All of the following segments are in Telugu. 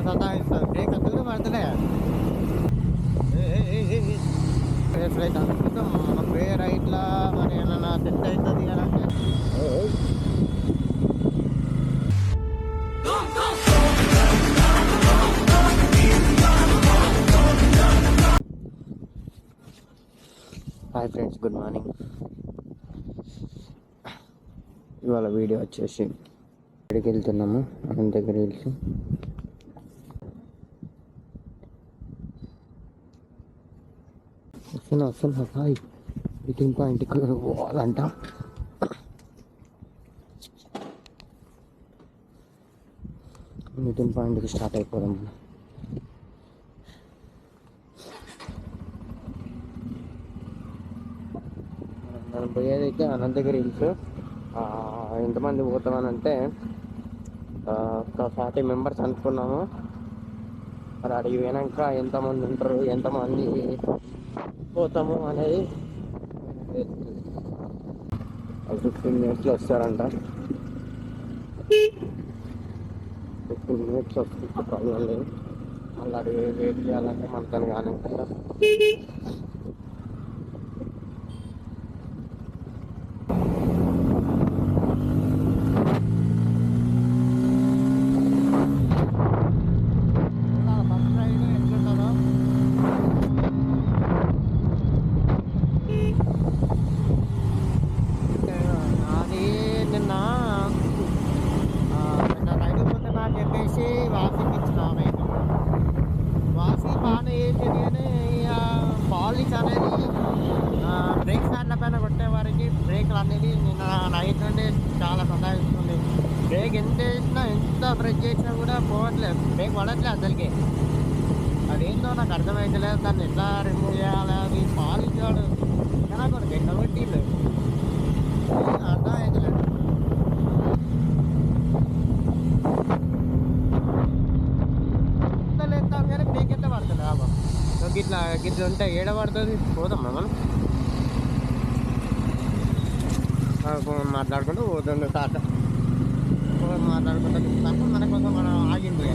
సతాయిస్తుంది. బ్రేక్ అసలు పడతలే. ఫ్లైట్ అనుకుంటాం మనం వే రైట్లా మరి ఏమన్నా సెట్ అవుతుంది అని అంటే హాయ్ ఫ్రెండ్స్, గుడ్ మార్నింగ్. ఇవాళ వీడియో వచ్చేసి ఎక్కడికి వెళ్తున్నాము అనంతగిరి హిల్స్. వస్తున్నా హాయ్ మీటింగ్ పాయింట్కి పోవాలంట. మీటింగ్ పాయింట్కి స్టార్ట్ అయిపోదాం. మనం పోయేదైతే అనంతగిరి హిల్స్. ఎంతమంది పోతామని అంటే 40 మెంబర్స్ అనుకున్నాము. మరి అడిగి పోయినాక ఎంతమంది ఉంటారు, ఎంతమంది పోతాము అనేది 15 మినిట్స్లో వస్తారంట. 15 మినిట్స్ వస్తే ప్రాబ్లం లేదు. మళ్ళీ అడిగి వెయిట్ చేయాలంటే మనతో కానీ కదా. పాలిష్ అనేది బ్రేక్ ప్యాడ్ల పైన కొట్టేవారికి బ్రేక్లు అనేది నిన్న నైట్ నుండి చాలా సతాయిస్తుంది. బ్రేక్ ఎంత ప్రెస్ చేసినా కూడా పోవట్లేదు, బ్రేక్ పడట్లేదు అసలుకి. అదేంటో నాకు అర్థమవుతలేదు. దాన్ని ఎట్లా రిమూవ్ చేయాలి, అది పాలిష్ వాడు నాకు ఎండబట్టి అర్థమవుతలేదు. ఎంత లేస్తాం కానీ బ్రేక్ ఎంత పడుతుంది బాబా. గిట్లా ఉంటే ఏడ పడుతుంది. పోదాం మనం ఫోన్ మాట్లాడుకుంటూ పోతుంది. తాట ఫోన్ మాట్లాడుకుంటూ చూస్తాము. మన కోసం మనం ఆగింది,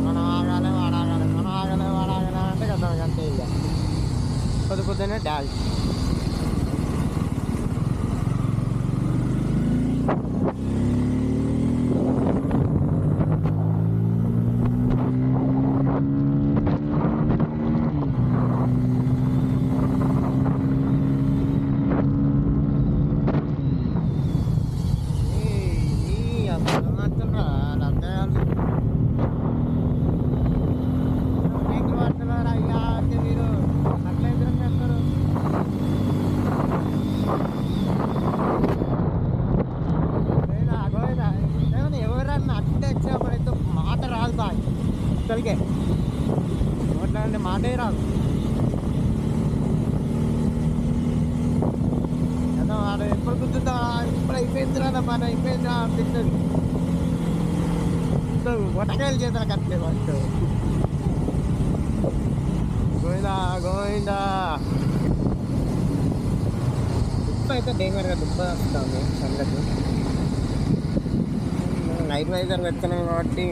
మనం ఆగాలి వాడాగాలి, మనం ఆగాలి వాడాగాలి అంటే కదా అంతే. ఇక పొద్దునే డాన్స్. మాట రాదు బాయ్, అసలుకే మాట్లాడంటే మాటే రాదు. ఏదో వాడు ఎప్పుడు గుర్తుందా, ఇప్పుడు అయిపోయిందిరా మన అయిపోయిందిరా అనిపిస్తుంది. వటకాయలు చేతులకు అట్లే వాడు. గోవిందా గోవిందా. దుప్ప అయితే డేంజర్గా దుప్ప వస్తుంది సంగతి. నైట్ వైజర్ పెడుతున్నాం కాబట్టి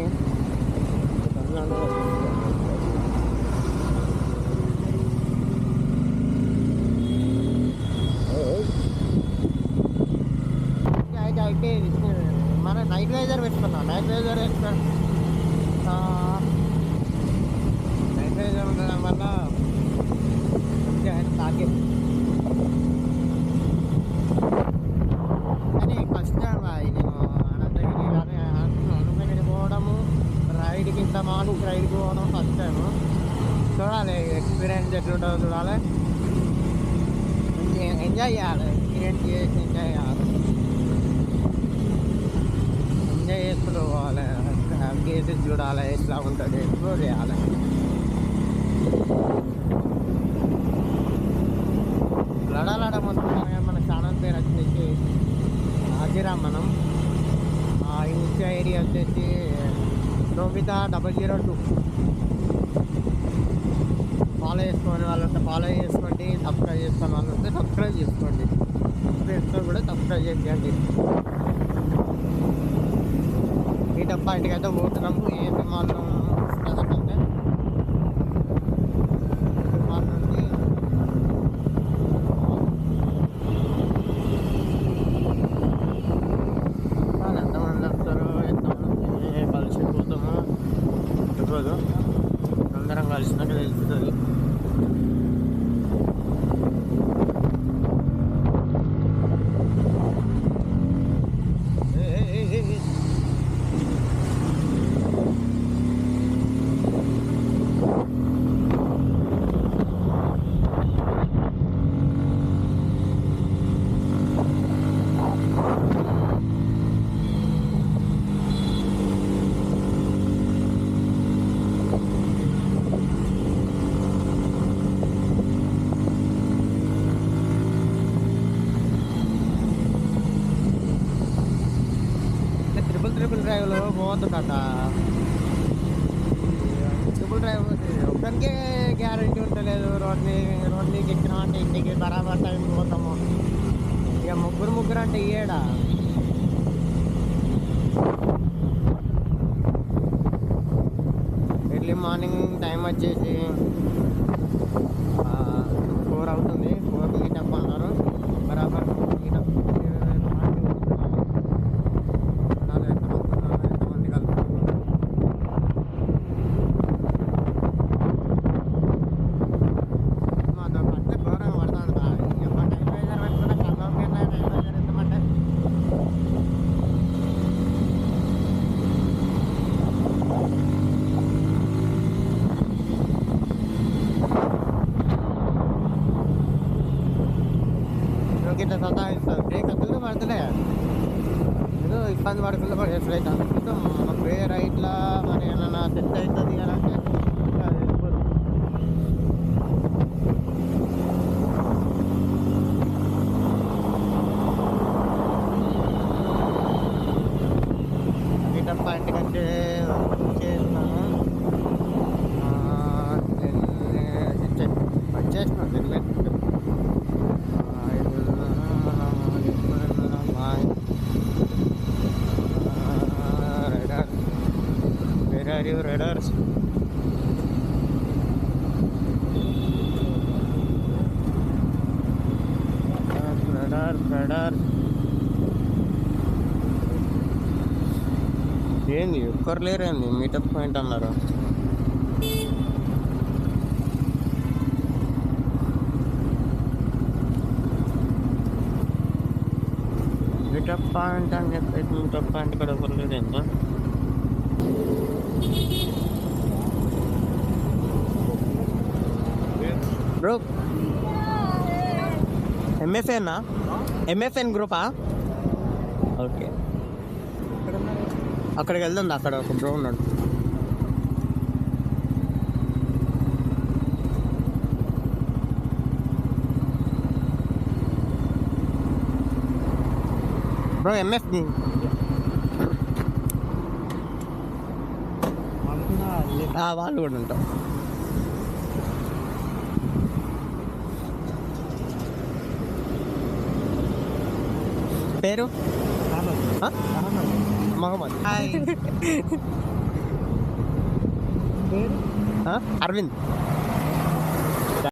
అయితే మన నైట్ వైజర్ పెట్టుకున్నాం. నైట్ వైజర్ ఉండడం వల్ల తాగే. కానీ ఫస్ట్ టైం నేను అనంతగిరి పోవడము, రైడ్కి ఇంత మార్నింగ్ రైడ్కి పోవడం ఫస్ట్ టైం. చూడాలి ఎక్స్పీరియన్స్ ఎట్లుంటుందో చూడాలి. ఎంజాయ్ చేయాలి, ఎక్స్పీరియన్స్ చేసి ఎంజాయ్ చేయాలి. ఎంజాయ్ చేసుకుంటూ పోవాలి, కేసెస్ చూడాలి, ఎట్లా ఉంటుంది ఎక్స్ప్లోర్ చేయాలి. లడాలడ మొత్తం మన ఛానల్ పేరు వచ్చేసి ఆజిరా. మనం ఇన్స్టా ఐడి వచ్చేసి నోబితా 002. ఫాలో చేసుకునే వాళ్ళు ఉంటే ఫాలో చేసుకోండి, సబ్స్క్రైబ్ చేసుకునే వాళ్ళు ఉంటే సబ్స్క్రైబ్ చేసుకోండి. ఫ్రెండ్స్తో కూడా సబ్స్క్రైబ్ చేయండి. ఈ డబ్బా ఇంటికైతే పోతున్నాము. ఏ సినిమాల్లో కలిసినాక తెలుస్తుంది. ట్రిపుల్ డ్రైవ్లో పోవద్దు కదా. ట్రిపుల్ డ్రైవ్ ఒక్కరికే గ్యారంటీ ఉండలేదు. రోడ్నికి ఎక్కినాం అంటే ఇంటికి బరాబర్ టైం పోతాము. ఇక ముగ్గురు అంటే ఏడా ఎర్లీ మార్నింగ్ టైం వచ్చేసి 4 అవుతుంది. 4 మీటప్ అన్నారు. బరాబర్ మీటప్ ఎంతమంది కలుపుతున్నారు. అంటే ఘోరంగా పడతాడు. టైం పెట్టుకుంటే కళ్ళకి టైం ఎంతమంటే ఇట్లా సతాయిస్తారు. బ్రేక్ అసలు పడతలే. ఏదో ఇబ్బంది పడకుండా ఎప్పుడైతే అనుకుంటాం మన వేరే ఇట్లా మరి ఏమన్నా సెట్ అవుతుంది అని అంటే వెళ్ళిపోదు. మీటప్ పాయింట్కి అంటే వచ్చేసినాను. వచ్చేసినాను తెలియదు. Where are you, radars? Radar. ఏంది ఒక్కరు లేరేంది? మీటప్ పాయింట్ అన్నారు. మీటప్ పాయింట్ అని చెప్పేసి మీటప్ పాయింట్ కూడా ఒకరు లేదు. ఎంత బ్రో ఎంఎఫ్ఎన్ గ్రూపా? ఓకే, అక్కడికి వెళ్దాం. అక్కడ ఒక బ్రో ఉన్నాడు. బ్రో ఎంఎఫ్ వాళ్ళు కూడా ఉంటాం. పేరు మహమ్మద్. అరవింద్.